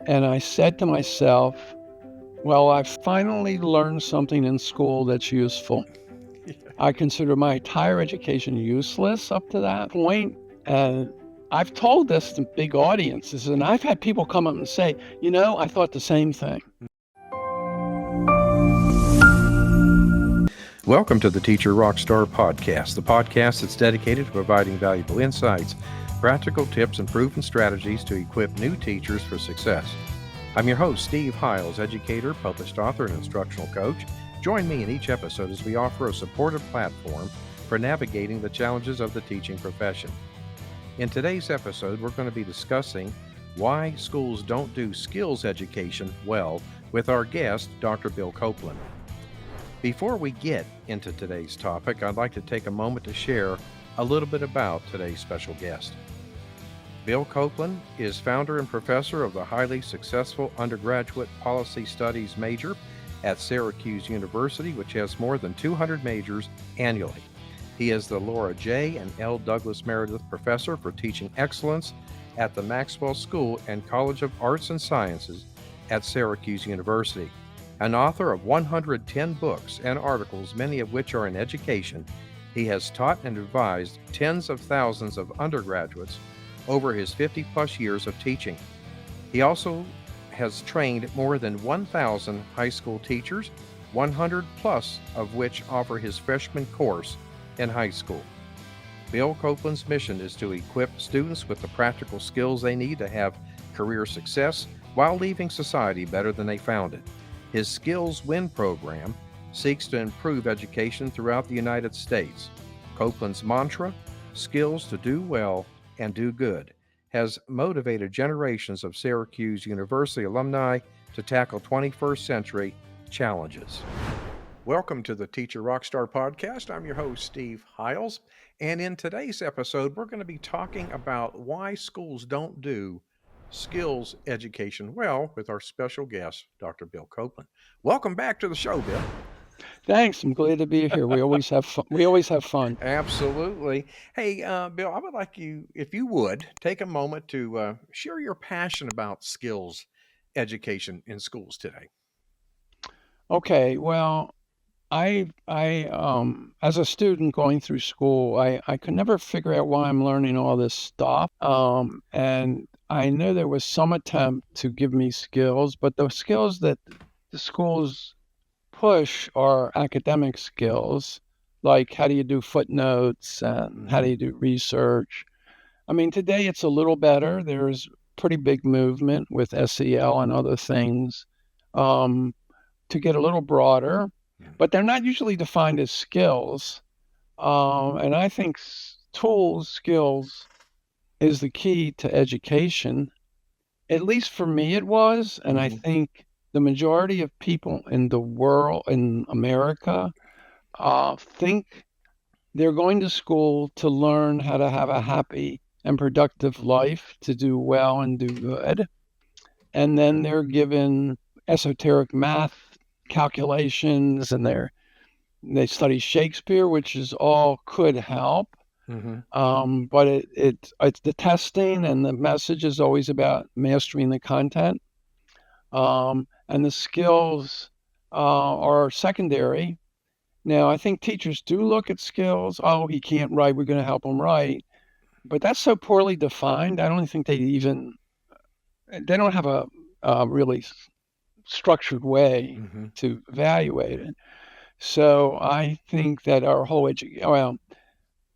And I said to myself, well, I finally learned something in school that's useful. I consider my entire education useless up to that point. And I've told this to big audiences, and I've had people come up and say, I thought the same thing. Welcome to the Teacher Rockstar Podcast, the podcast that's dedicated to providing valuable insights, practical tips, and proven strategies to equip new teachers for success. I'm your host, Steve Hiles, educator, published author, and instructional coach. Join me in each episode as we offer a supportive platform for navigating the challenges of the teaching profession. In today's episode, we're going to be discussing why schools don't do skills education well with our guest, Dr. Bill Coplin. Before we get into today's topic, I'd like to take a moment to share a little bit about today's special guest. Bill Coplin is founder and professor of the highly successful undergraduate policy studies major at Syracuse University, which has more than 200 majors annually. He is the Laura J. and L. Douglas Meredith Professor for Teaching Excellence at the Maxwell School and College of Arts and Sciences at Syracuse University. An author of 110 books and articles, many of which are in education, he has taught and advised tens of thousands of undergraduates over his 50-plus years of teaching. He also has trained more than 1,000 high school teachers, 100-plus of which offer his freshman course in high school. Bill Coplin's mission is to equip students with the practical skills they need to have career success while leaving society better than they found it. His Skills Win program seeks to improve education throughout the United States. Coplin's mantra, skills to do well and do good, has motivated generations of Syracuse University alumni to tackle 21st century challenges. Welcome to the Teacher Rockstar Podcast. I'm your host, Steve Hiles. And in today's episode, we're going to be talking about why schools don't do skills education well with our special guest, Dr. Bill Coplin. Welcome back to the show, Bill. Thanks. I'm glad to be here. We always have fun. Absolutely. Hey, Bill, I would like you, if you would, take a moment to share your passion about skills education in schools today. Okay. Well, I as a student going through school, I could never figure out why I'm learning all this stuff. And I know there was some attempt to give me skills, but the skills that the schools push are academic skills, like how do you do footnotes and how do you do research. I mean, today it's a little better. There's pretty big movement with SEL and other things to get a little broader, but they're not usually defined as skills. And I think skills is the key to education. At least for me it was, and I think the majority of people in the world, in America, think they're going to school to learn how to have a happy and productive life, to do well and do good. And then they're given esoteric math calculations, and they study Shakespeare, which is all could help. But it's the testing, and the message is always about mastering the content. And the skills are secondary. Now, I think teachers do look at skills. Oh, he can't write, we're going to help him write. But that's so poorly defined. I don't think they don't have a really structured way to evaluate it. So I think that our whole well,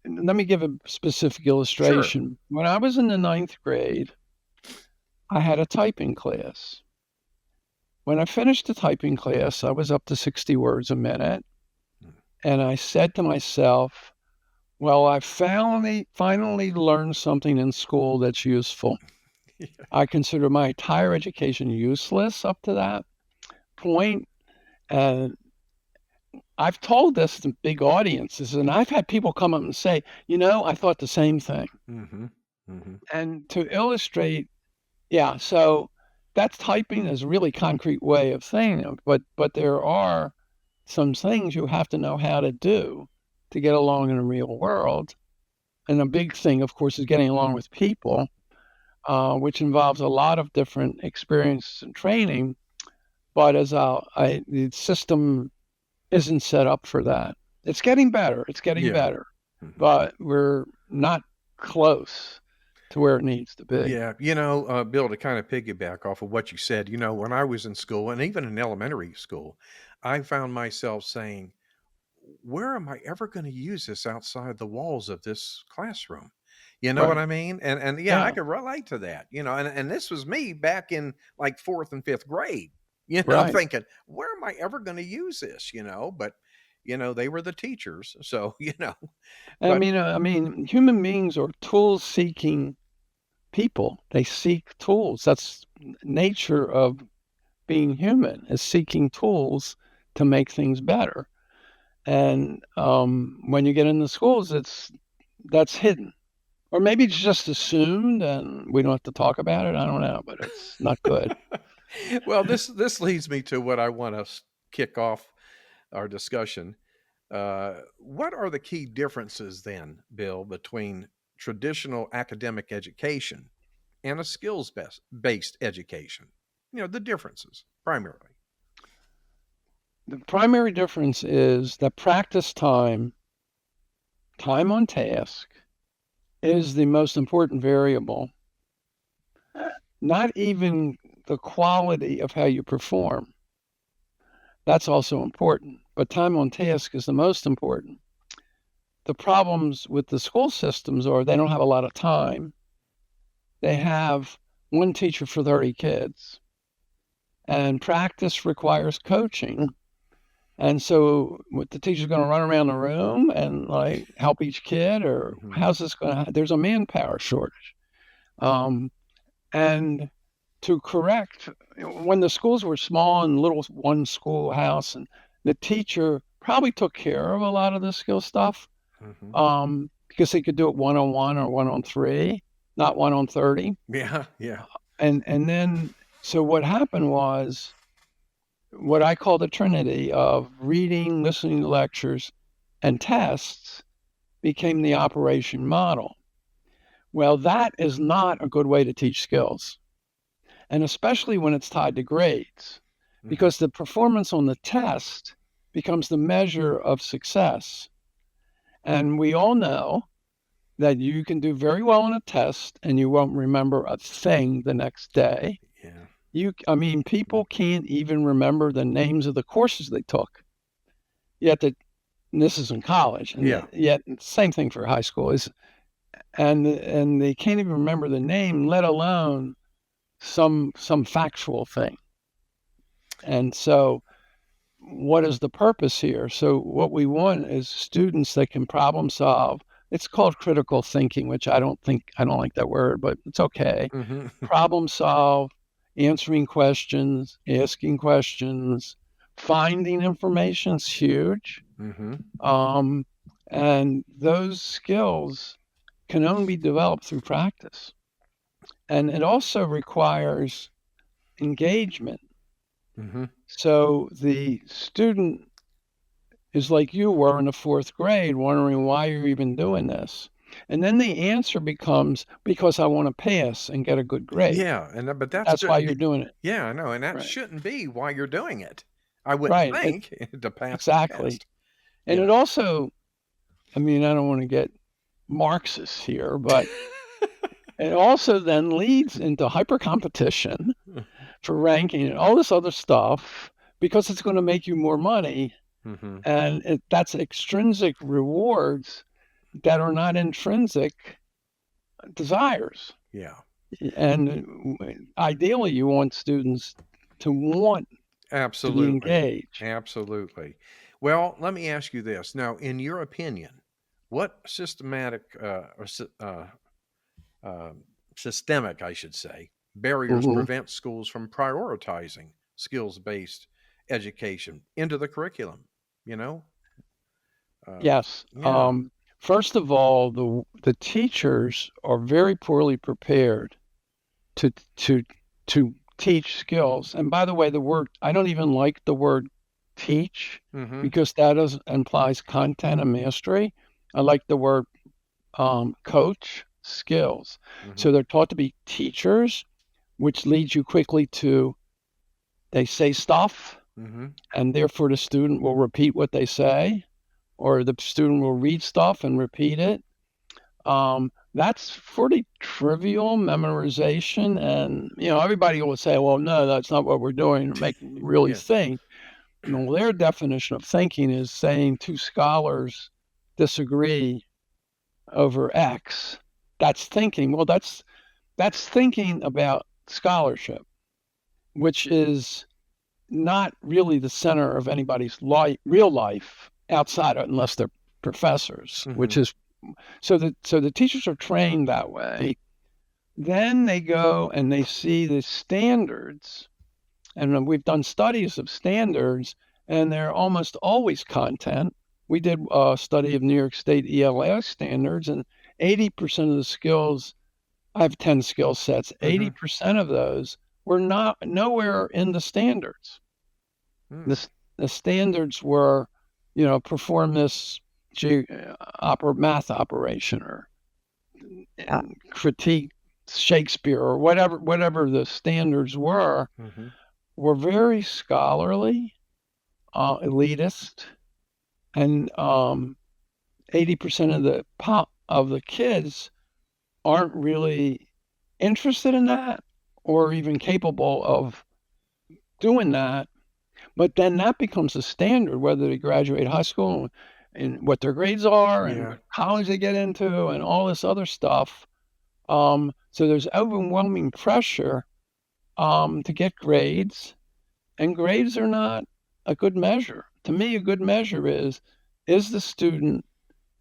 let me give a specific illustration. Sure. When I was in the 9th grade, I had a typing class. When I finished the typing class, I was up to 60 words a minute. And I said to myself, well, I finally learned something in school that's useful. I consider my entire education useless up to that point. And I've told this to big audiences, and I've had people come up and say, I thought the same thing. And to illustrate, so that's typing is a really concrete way of saying it, but there are some things you have to know how to do to get along in the real world. And a big thing, of course, is getting along with people. which involves a lot of different experience and training. But the system isn't set up for that. It's getting better. It's getting Yeah. better, but we're not close to where it needs to be. Yeah, Bill, to kind of piggyback off of what you said, when I was in school and even in elementary school, I found myself saying, where am I ever going to use this outside the walls of this classroom? You know what Right. I mean? And yeah, I Yeah. could relate to that, and this was me back in like fourth and fifth grade, Right. thinking, where am I ever going to use this? But they were the teachers. So, but I mean, human beings are tool-seeking people. They seek tools. That's nature of being human, is seeking tools to make things better. And when you get into schools, that's hidden, or maybe it's just assumed, and we don't have to talk about it. I don't know, but it's not good. well, this leads me to what I want to kick off our discussion. What are the key differences then, Bill, between traditional academic education and a skills based education? The differences primarily. The primary difference is that practice time on task, is the most important variable. Not even the quality of how you perform. That's also important, but time on task is the most important. The problems with the school systems are they don't have a lot of time. They have one teacher for 30 kids, and practice requires coaching. And so the teacher's going to run around the room and like help each kid, or how's this going to? There's a manpower shortage. And to correct, when the schools were small and little one schoolhouse, and the teacher probably took care of a lot of the skill stuff, because they could do it 1-on-1 or 1-on-3, not 1-on-30. Yeah, yeah. And then so what happened was what I call the trinity of reading, listening to lectures, and tests became the operation model. Well, that is not a good way to teach skills, and especially when it's tied to grades, because the performance on the test becomes the measure of success. And we all know that you can do very well on a test and you won't remember a thing the next day. I mean, people can't even remember the names of the courses they took. Yet this is in college, and yet same thing for high school is, and they can't even remember the name, let alone some factual thing. And so, what is the purpose here? So, what we want is students that can problem solve. It's called critical thinking, which I don't like that word, but it's okay. Problem solve, answering questions, asking questions, finding information is huge. And those skills can only be developed through practice. And it also requires engagement. So the student is like you were in the fourth grade, wondering why you're even doing this. And then the answer becomes because I want to pass and get a good grade. Yeah, but that's why you're doing it. Yeah, I know, and that Right. shouldn't be why you're doing it. I wouldn't think to pass exactly. the test. And it also, I mean, I don't want to get Marxist here, but it also then leads into hyper competition for ranking and all this other stuff, because it's going to make you more money. And that's extrinsic rewards that are not intrinsic desires. Yeah. And ideally, you want students to want to be engaged. Absolutely. Well, let me ask you this. Now, in your opinion, what systemic, I should say, barriers prevent schools from prioritizing skills-based education into the curriculum? Yes. First of all, the teachers are very poorly prepared to teach skills. And by the way, I don't even like the word teach, because that implies content and mastery. I like the word coach, skills. Mm-hmm. So they're taught to be teachers, which leads you quickly to they say stuff, Mm-hmm. and therefore the student will repeat what they say, or the student will read stuff and repeat it. That's pretty trivial memorization, and everybody will say, "Well, no, that's not what we're doing. We're making you really Yeah. think." No, their definition of thinking is saying two scholars disagree over X. That's thinking. Well, that's thinking about scholarship, which is not really the center of anybody's real life outside, unless they're professors, Mm-hmm. which is so the teachers are trained that way. Then they go and they see the standards, and we've done studies of standards, and they're almost always content. We did a study of New York State ELA standards, and 80% of the skills, I have 10 skill sets, 80% of those were nowhere in the standards. The standards were, perform this math operation, or critique Shakespeare, or whatever the standards were very scholarly, elitist, and 80% of the kids aren't really interested in that or even capable of doing that. But then that becomes a standard, whether they graduate high school and what their grades are and what college they get into and all this other stuff. So there's overwhelming pressure to get grades, and grades are not a good measure. To me, a good measure is the student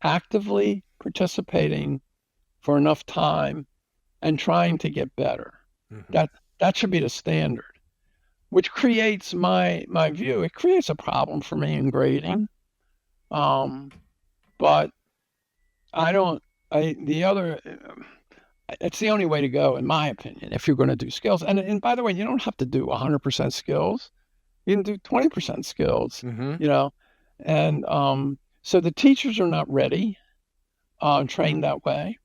actively participating for enough time and trying to get better. That should be the standard, which creates my view. It creates a problem for me in grading. But it's the only way to go, in my opinion, if you're going to do skills. And by the way, you don't have to do 100% skills. You can do 20% skills, and so the teachers are not ready, trained that way.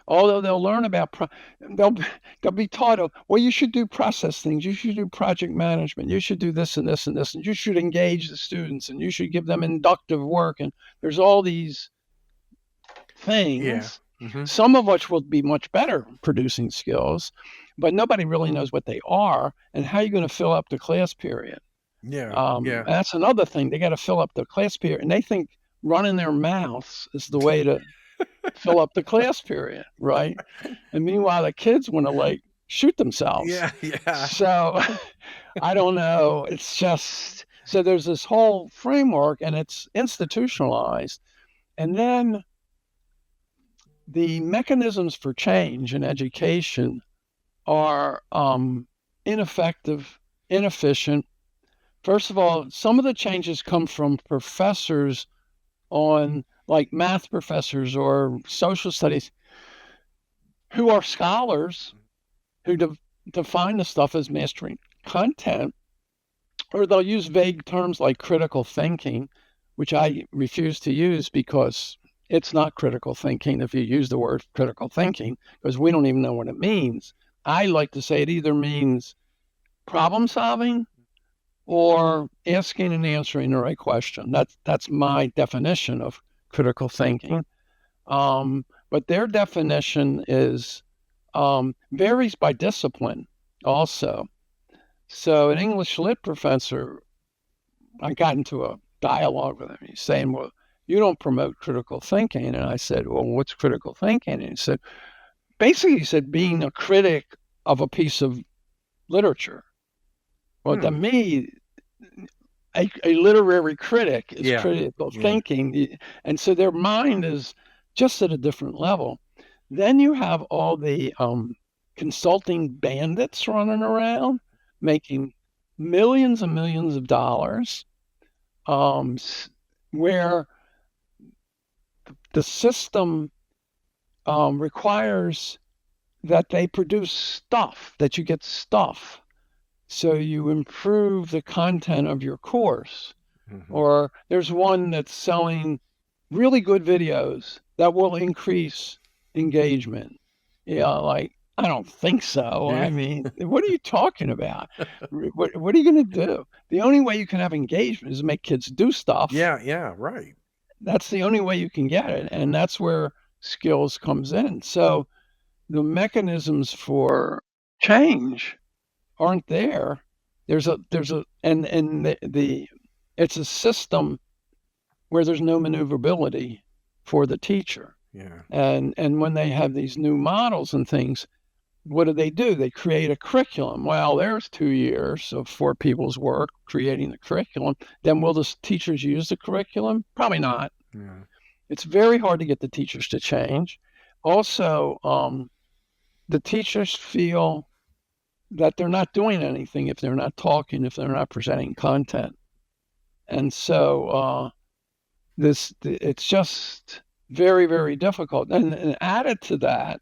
Although they'll learn about, they'll be taught, well, you should do process things, you should do project management, you should do this and this and this, and you should engage the students, and you should give them inductive work, and there's all these things, some of which will be much better producing skills, but nobody really knows what they are and how you're going to fill up the class period. That's another thing. They got to fill up the class period, and they think running their mouths is the way to fill up the class period, right? And meanwhile, the kids want to shoot themselves. So I don't know. It's just, so there's this whole framework, and it's institutionalized. And then the mechanisms for change in education are ineffective, inefficient. First of all, some of the changes come from professors like math professors or social studies, who are scholars, who define the stuff as mastering content, or they'll use vague terms like critical thinking, which I refuse to use because it's not critical thinking if you use the word critical thinking, because we don't even know what it means. I like to say it either means problem solving or asking and answering the right question. That's my definition of critical thinking. But their definition is varies by discipline also. So an English lit professor, I got into a dialogue with him. He's saying, well, you don't promote critical thinking. And I said, well, what's critical thinking? And he said, being a critic of a piece of literature. Well, to me, a literary critic is critical thinking. And so their mind is just at a different level. Then you have all the consulting bandits running around making millions and millions of dollars, where the system requires that they produce stuff, that you get stuff. So you improve the content of your course. Or there's one that's selling really good videos that will increase engagement. like, I don't think so. Yeah. I mean, what are you talking about? What are you going to do? The only way you can have engagement is to make kids do stuff. Yeah, right. That's the only way you can get it, and that's where skills comes in. So the mechanisms for change aren't there. There's a and the it's a system where there's no maneuverability for the teacher. Yeah. And when they have these new models and things, what do? They create a curriculum. Well, there's 2 years of 4 people's work creating the curriculum. Then will the teachers use the curriculum? Probably not. Yeah. It's very hard to get the teachers to change. Also, the teachers feel that they're not doing anything if they're not talking, if they're not presenting content. And so it's just very, very difficult. And added to that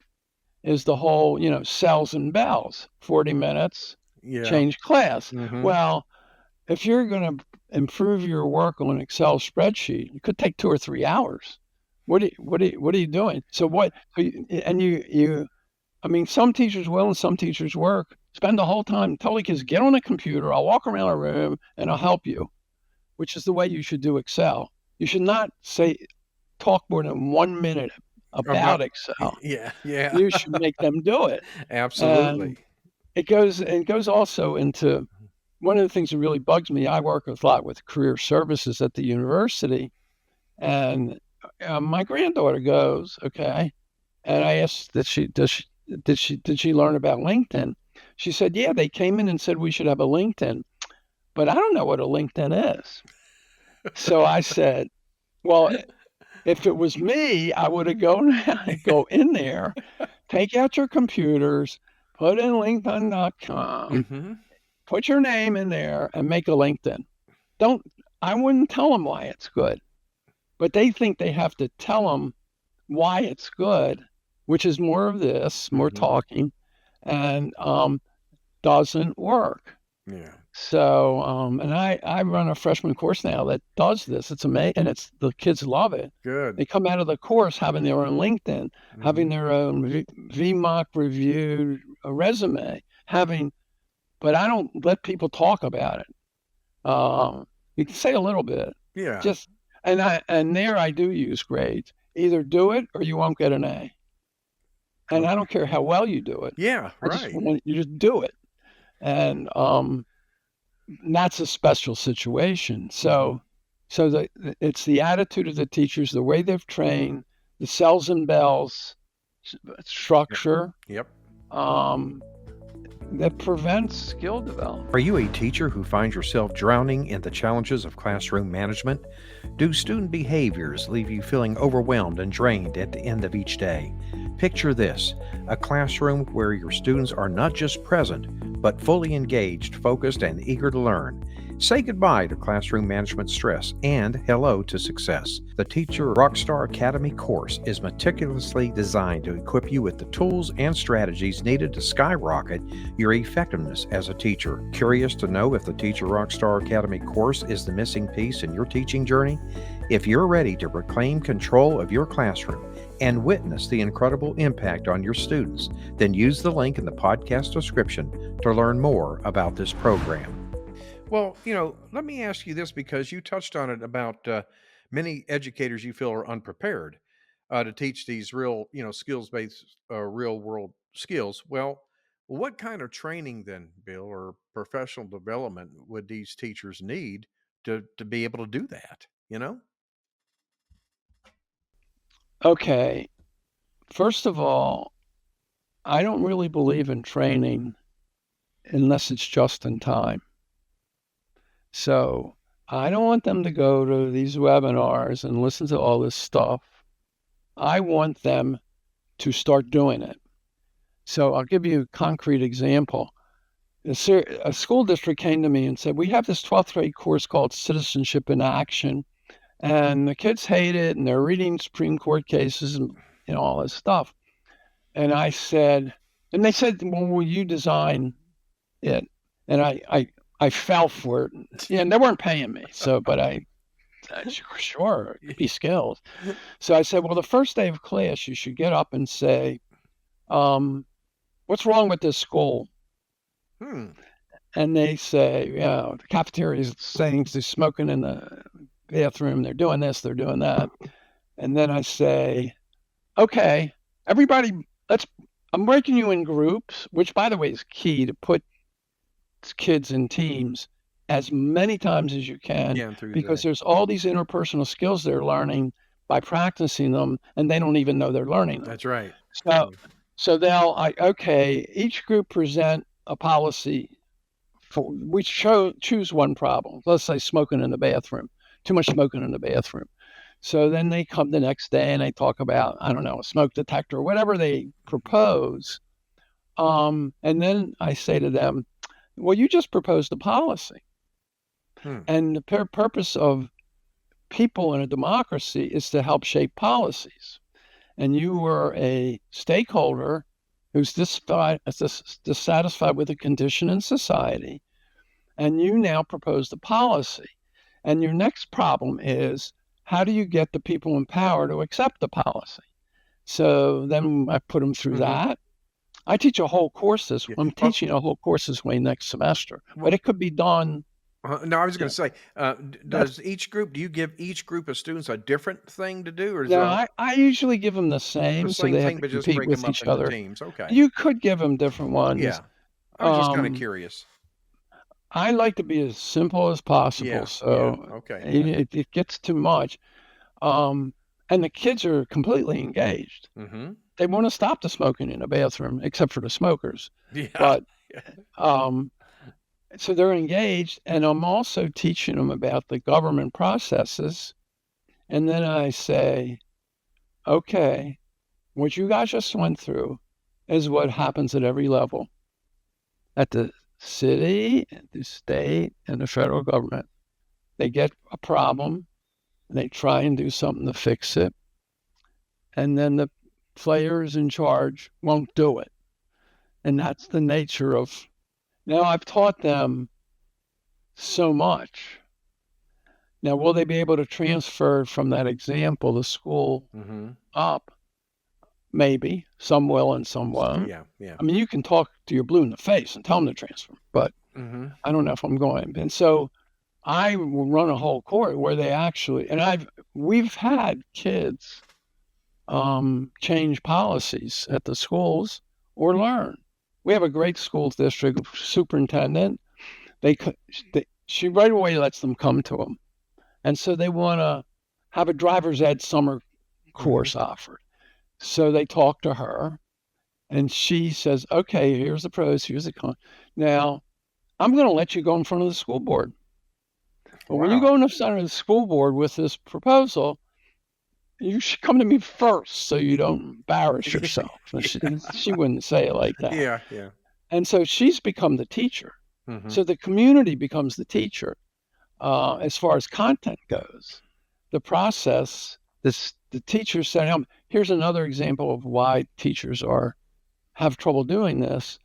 is the whole, cells and bells, 40 minutes, Yeah. change class. Mm-hmm. Well, if you're going to improve your work on an Excel spreadsheet, it could take 2 or 3 hours. What are you doing? So what? And I mean, some teachers will and some teachers work. Spend the whole time telling kids, get on a computer. I'll walk around a room and I'll help you, which is the way you should do Excel. You should not talk more than 1 minute about Excel. Yeah. You should make them do it. Absolutely. And it goes also into one of the things that really bugs me. I work a lot with career services at the university, and my granddaughter goes, okay, and I asked, did she learn about LinkedIn? She said, yeah, they came in and said we should have a LinkedIn, but I don't know what a LinkedIn is. So I said, well, if it was me, I would have go in there, take out your computers, put in LinkedIn.com, Mm-hmm. put your name in there, and make a LinkedIn. I wouldn't tell them why it's good, but they think they have to tell them why it's good, which is more of this, more talking, and doesn't work. Yeah. So, and I run a freshman course now that does this. It's amazing, and the kids love it. Good. They come out of the course having their own LinkedIn, having their own VMOC reviewed resume, but I don't let people talk about it. You can say a little bit, Yeah. and there I do use grades. Either do it or you won't get an A. And I don't care how well you do it. Yeah, I just right. want you to do it. And that's a special situation. So it's the attitude of the teachers, the way they've trained, the cells and bells structure. Yep. That prevents skill development. Are you a teacher who finds yourself drowning in the challenges of classroom management? Do student behaviors leave you feeling overwhelmed and drained at the end of each day? Picture this: a classroom where your students are not just present, but fully engaged, focused, and eager to learn. Say goodbye to classroom management stress and hello to success. The Teacher Rockstar Academy course is meticulously designed to equip you with the tools and strategies needed to skyrocket your effectiveness as a teacher. Curious to know if the Teacher Rockstar Academy course is the missing piece in your teaching journey? If you're ready to reclaim control of your classroom and witness the incredible impact on your students, then use the link in the podcast description to learn more about this program. Well, let me ask you this, because you touched on it about many educators you feel are unprepared to teach these real, skills-based, real-world skills. Well, what kind of training then, Bill, or professional development would these teachers need to be able to do that? Okay. First of all, I don't really believe in training unless it's just in time. So I don't want them to go to these webinars and listen to all this stuff. I want them to start doing it. So I'll give you a concrete example. A school district came to me and said, we have this 12th grade course called Citizenship in Action, and the kids hate it, and they're reading Supreme Court cases and all this stuff. And I said, and they said, well, will you design it? And I fell for it. Yeah, and they weren't paying me. So, but I sure, it'd be skills. So I said, well, the first day of class, you should get up and say, what's wrong with this school? Hmm. And they say, the cafeteria is saying they're smoking in the bathroom. They're doing this, they're doing that. And then I say, okay, everybody, I'm breaking you in groups, which by the way is key to put kids in teams as many times as you can, Yeah, and through the because day. there's all these interpersonal skills they're learning by practicing them, and they don't even know they're learning them. That's right. So, okay, each group present a policy for we choose one problem. Let's say smoking in the bathroom, too much smoking in the bathroom. So then they come the next day and they talk about, I don't know, a smoke detector, whatever they propose. And then I say to them, well, you just proposed a policy. Hmm. And the purpose of people in a democracy is to help shape policies. And you were a stakeholder who's dissatisfied with a condition in society, and you now proposed a policy. And your next problem is, how do you get the people in power to accept the policy? So then I put them through Mm-hmm. that. I teach a whole course Yeah. I'm teaching a whole course this way next semester, but Well, it could be done. no, I was going Yeah, to say, that's do you give each group of students a different thing to do, or is it no. all I usually give them the the same, so same they have thing, to but just compete break them with up each into other. teams? Okay. You could give them different ones. Yeah. I was just kind of Um, curious. I like to be as simple as possible, Yeah. Yeah. so Okay. it gets too much. Um, and the kids are completely engaged. Mm-hmm. They want to stop the smoking in the bathroom, except for the smokers. Yeah. But um, so they're engaged, and I'm also teaching them about the government processes. And then I say, okay, what you guys just went through is what happens at every level, at the city, the state, and the federal government. They get a problem, and they try and do something to fix it, and then the players in charge won't do it. And that's the nature of. Now, I've taught them so much. Now, will they be able to transfer from that example to school Mm-hmm. up? Maybe. Some will and some won't. Yeah. Yeah. I mean, you can talk to your blue in the face and tell them to transfer, but Mm-hmm. I don't know if I'm going. And so I will run a whole course where they actually, and we've had kids change policies at the schools or learn. We have a great school district superintendent. They, she right away lets them come to them, and so they want to have a driver's ed summer Mm-hmm. course offered. So they talk to her, and she says, "Okay, here's the pros, here's the cons. Now I'm going to let you go in front of the school board, but when you Wow. go in front of the school board with this proposal, you should come to me first so you don't embarrass yourself." And she wouldn't say it like that. Yeah. Yeah. And so she's become the teacher. Mm-hmm. So the community becomes the teacher as far as content goes. The process, the teacher said, here's another example of why teachers have trouble doing this,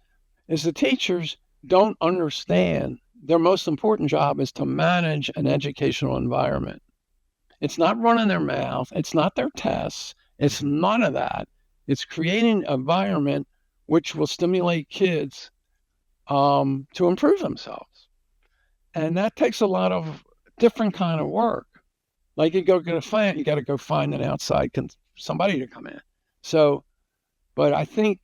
is the teachers don't understand their most important job is to manage an educational environment. It's not running their mouth. It's not their tests. It's Mm-hmm. none of that. It's creating an environment which will stimulate kids to improve themselves. And that takes a lot of different kind of work. Like you got to go find an outside somebody to come in. So, but I think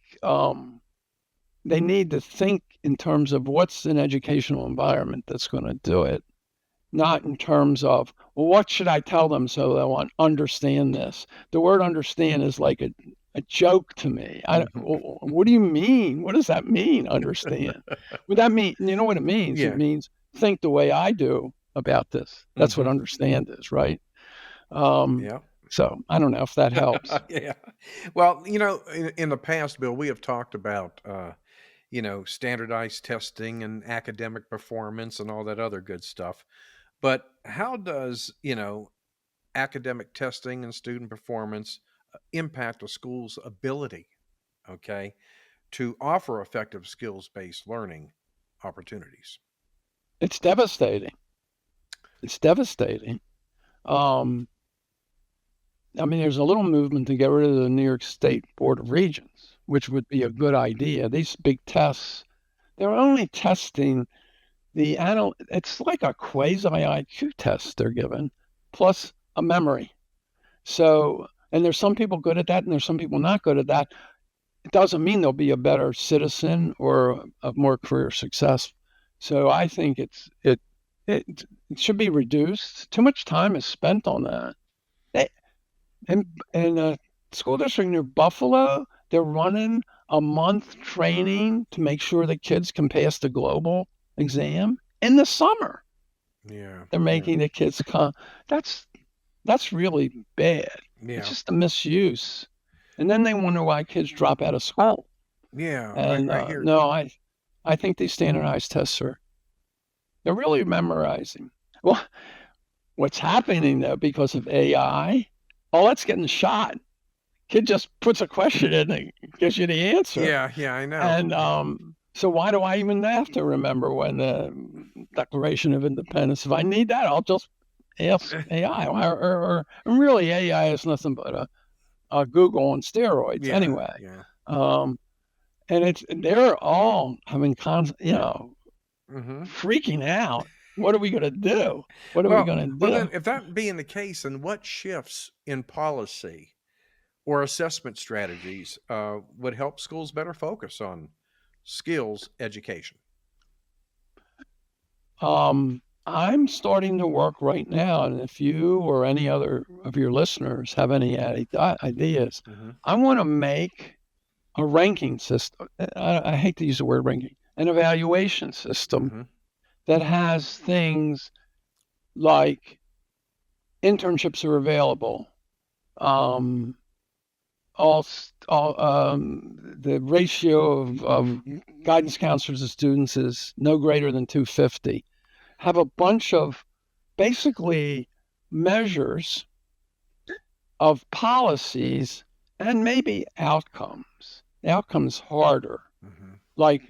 they need to think in terms of what's an educational environment that's going to do it, not in terms of, well, what should I tell them so they'll understand this? The word understand is like a joke to me. What do you mean? What does that mean, understand? Would that mean, you know what it means? It Yeah. means think the way I do about this. That's what Mm-hmm. understand is, right? Um, Yeah. so I don't know if that helps. Yeah. Well, in the past, Bill, we have talked about, standardized testing and academic performance and all that other good stuff. But how does, academic testing and student performance impact a school's ability, okay, to offer effective skills-based learning opportunities? It's devastating. It's devastating. I mean, there's a little movement to get rid of the New York State Board of Regents, which would be a good idea. These big tests, they're only testing it's like a quasi IQ test they're given, plus a memory. So, and there's some people good at that, and there's some people not good at that. It doesn't mean they'll be a better citizen or a more career success. So I think it should be reduced. Too much time is spent on that. They, in a school district near Buffalo, they're running a month training to make sure the kids can pass the global exam in the summer. Yeah. They're making the kids come. That's that's really bad. Yeah. It's just a misuse. And then they wonder why kids drop out of school. Yeah. And I hear. no, I think these standardized tests they're really memorizing. Well, what's happening though because of AI? All that's getting shot. Kid just puts a question in and gives you the answer. Yeah. Yeah. I know. And so why do I even have to remember when the Declaration of Independence? If I need that, I'll just ask AI. Or really, AI is nothing but a Google on steroids Yeah. anyway. Yeah. And they're all having Mm-hmm. freaking out. What are we going to do? What are we going to do? Well, then, if that being the case, then what shifts in policy or assessment strategies would help schools better focus on skills education? I'm starting to work right now, and if you or any other of your listeners have any ideas, Mm-hmm. I want to make a ranking system. I hate to use the word ranking, an evaluation system Mm-hmm. that has things like internships are available, um, the ratio of guidance counselors to students is no greater than 250. Have a bunch of basically measures of policies and maybe outcomes. The outcomes harder, Mm-hmm. like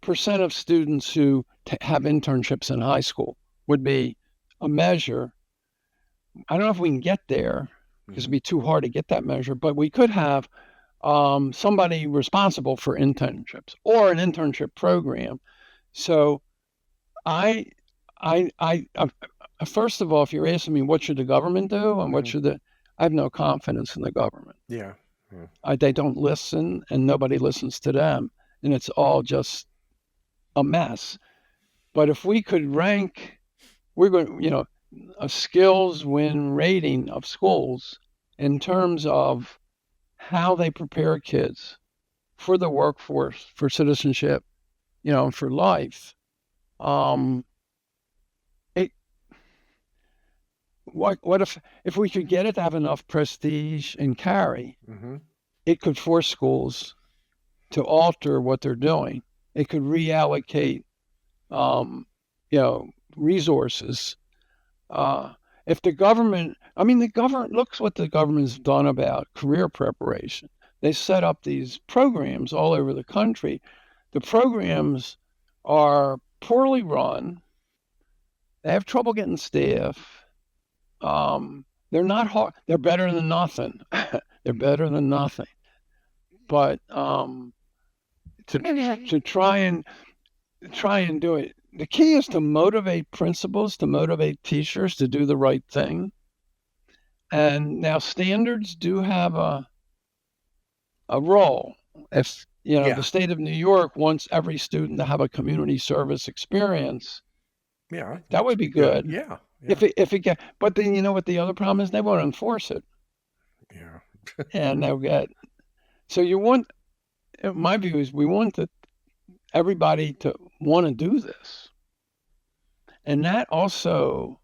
percent of students who have internships in high school would be a measure. I don't know if we can get there because it'd be too hard to get that measure, but we could have somebody responsible for internships or an internship program. So I, I first of all, if you're asking me what should the government do and what should I have no confidence in the government. Yeah. Yeah. They don't listen and nobody listens to them. And it's all just a mess. But if we could rank, we're going, a skills win rating of schools in terms of how they prepare kids for the workforce, for citizenship, for life. What if we could get it to have enough prestige and carry? Mm-hmm. It could force schools to alter what they're doing. It could reallocate, resources. If the government, looks what the government's done about career preparation. They set up these programs all over the country. The programs are poorly run. They have trouble getting staff. They're not hard. They're better than nothing. They're better than nothing. But to try and do it, the key is to motivate principals, to motivate teachers to do the right thing. And now standards do have a role. If the state of New York wants every student to have a community service experience, that would be good. Yeah. If it get, but then you know what the other problem is? They won't enforce it. Yeah. And they'll get. So my view is we want everybody to want to do this. And that also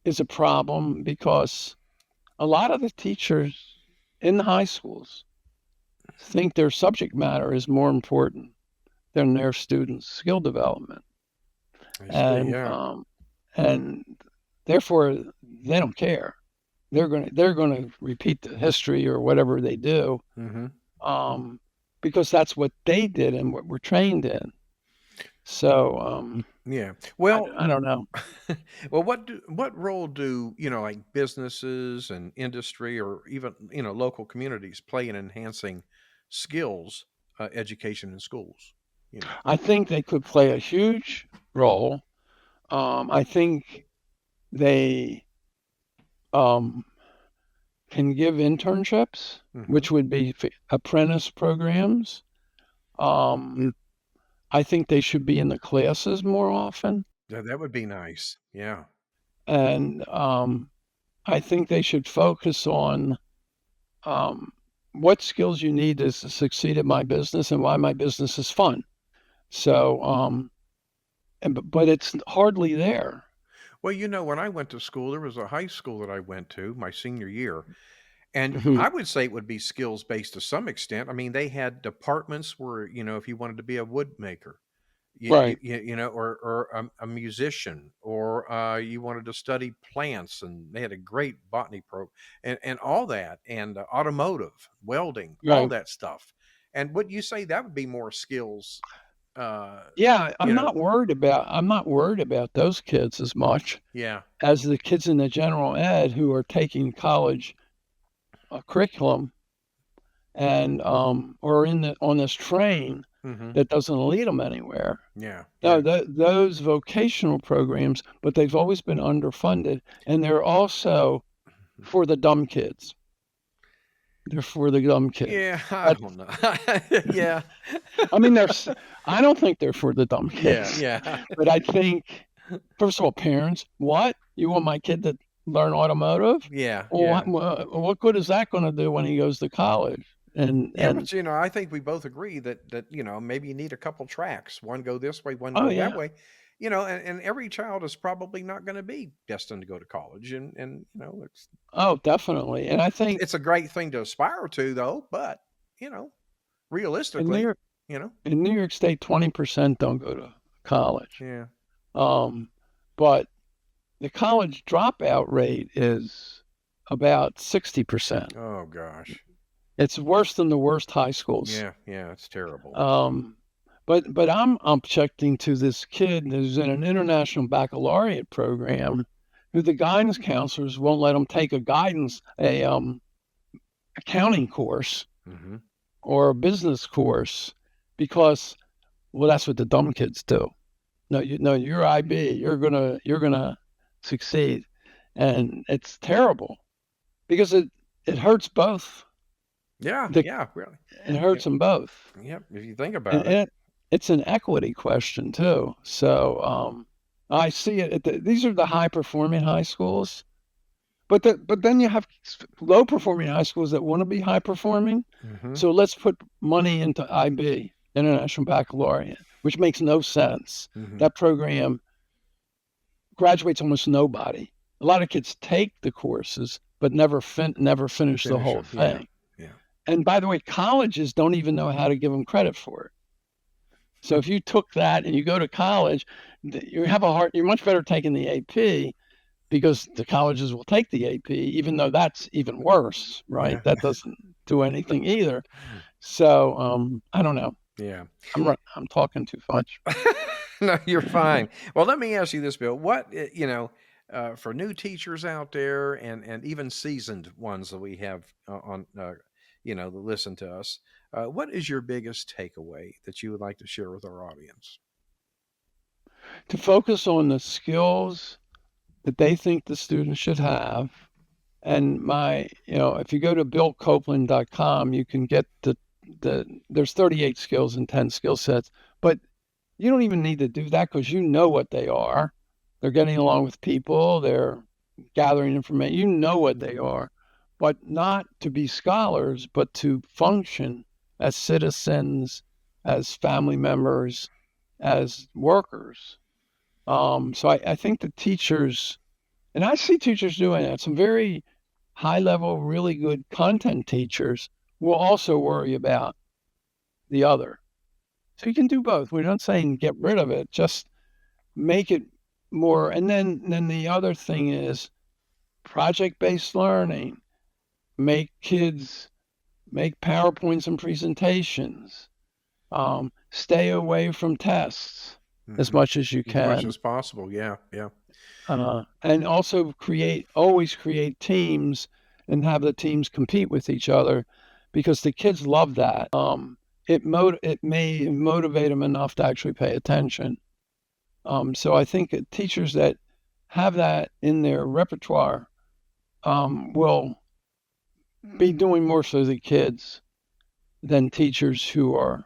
is a problem because a lot of the teachers in the high schools think their subject matter is more important than their students' skill development. And therefore they don't care. They're going to repeat the history or whatever they do, because that's what they did and what we're trained in. So yeah. Well, I don't know. Well, what role do like businesses and industry or even local communities play in enhancing skills education in schools. You know. I think they could play a huge role. I think they um, can give internships, Mm-hmm. which would be apprentice programs. Um, I think they should be in the classes more often. Yeah, that would be nice. Yeah. And I think they should focus on um, what skills you need to succeed at my business and why my business is fun. So, but it's hardly there. Well, when I went to school, there was a high school that I went to my senior year, and Mhm. I would say it would be skills based to some extent. I mean, they had departments where, if you wanted to be a wood maker, Right, or a musician, or you wanted to study plants, and they had a great botany program, and all that, and automotive, welding, all right. that stuff. And would you say that would be more skills? Uh, Yeah, you know, I'm not worried about those kids as much yeah. as the kids in the general ed who are taking college curriculum and or in the on this train Mm-hmm. that doesn't lead them anywhere. Yeah. No, Yeah. those vocational programs, but they've always been underfunded, and they're also for the dumb kids. They're for the dumb kids. Yeah, I But don't know. Yeah. I mean, I don't think they're for the dumb Yeah, kids, yeah. but I think, first of all, parents, what? You want my kid to learn automotive? Yeah, Well, yeah. what good is that going to do when he goes to college? Yeah, And but I think we both agree that maybe you need a couple tracks. One go this way, one oh go that yeah, way. And every child is probably not going to be destined to go to college, and oh definitely. And I think it's a great thing to aspire to, though. But you know, in New realistically, York, you know, in New York State, 20% don't go to college. yeah. Um, but the college dropout rate is about 60%. Oh gosh. It's worse than the worst high schools. Yeah, yeah. It's terrible. Um, but I'm objecting to this kid who's in an international baccalaureate program, who the guidance counselors won't let him take a accounting course Mm-hmm. or a business course because well that's what the dumb kids do. No, you're IB, you're gonna succeed, and it's terrible because it hurts both. Yeah, The yeah. Really. It Yeah, hurts them both. yeah. If you think And about it. it's an equity question too. So I see it. These are the high performing high schools, but then you have low performing high schools that want to be high performing. Mm-hmm. So let's put money into IB, International Baccalaureate, which makes no sense. Mm-hmm. That program graduates almost nobody. A lot of kids take the courses, but never finish the Finish whole them. Yeah, thing. yeah. And by the way, colleges don't even know how to give them credit for it. So if you took that and you go to college, you're much better taking the AP because the colleges will take the AP, even though that's even worse, right? Yeah. That doesn't do anything either. So I don't know. Yeah. I'm talking too much. No, you're fine. Well, let me ask you this, Bill. What for new teachers out there, and even seasoned ones that we have on that listen to us, what is your biggest takeaway that you would like to share with our audience? To focus on the skills that they think the students should have. And if you go to billcoplin.com, you can get there's 38 skills and 10 skill sets, but you don't even need to do that because you know what they are. They're getting along with people, they're gathering information, you know what they are, but not to be scholars, but to function as citizens, as family members, as workers. So I think the teachers, and I see teachers doing that, some very high level, really good content teachers will also worry about the other. So you can do both. We're not saying get rid of it, just make it more. And then the other thing is project based learning. Make kids make PowerPoints and presentations. Stay away from tests as Hmm. much as you As much can. as possible. Yeah, yeah. And also always create teams and have the teams compete with each other because the kids love that. It may motivate them enough to actually pay attention. So I think teachers that have that in their repertoire will be doing more for the kids than teachers who are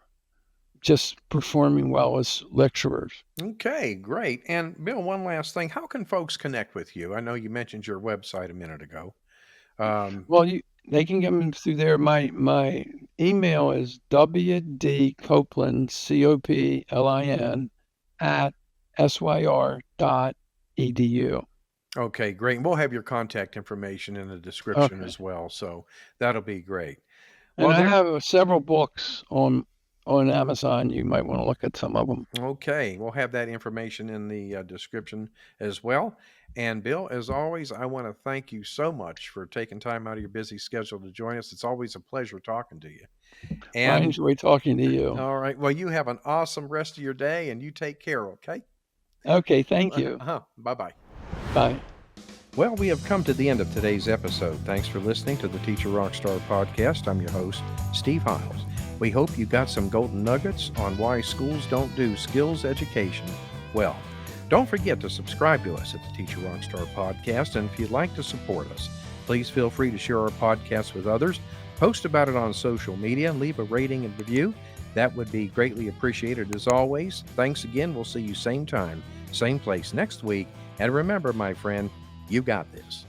just performing well as lecturers. Okay, great. And Bill, one last thing. How can folks connect with you? I know you mentioned your website a minute ago. Well, they can get them through there. My email is wdcoplin, Coplin, at syr.edu. Okay, great. And we'll have your contact information in the description Okay. as well. So that'll be great. And Well, I there. have several books on Amazon. You might want to look at some of them. Okay, we'll have that information in the description as well. And Bill, as always, I want to thank you so much for taking time out of your busy schedule to join us. It's always a pleasure talking to you. I And enjoy talking to you. all right, well, you have an awesome rest of your day and you take care, okay? Okay, thank you. Bye bye. Bye. Well, we have come to the end of today's episode. Thanks for listening to the Teacher Rockstar podcast. I'm your host, Steve Hiles. We hope you got some golden nuggets on why schools don't do skills education well. Don't forget to subscribe to us at the Teacher Rockstar podcast, and if you'd like to support us, please feel free to share our podcast with others, post about it on social media, leave a rating and review. That would be greatly appreciated as always. Thanks again. We'll see you same time, same place next week. And remember, my friend, you got this.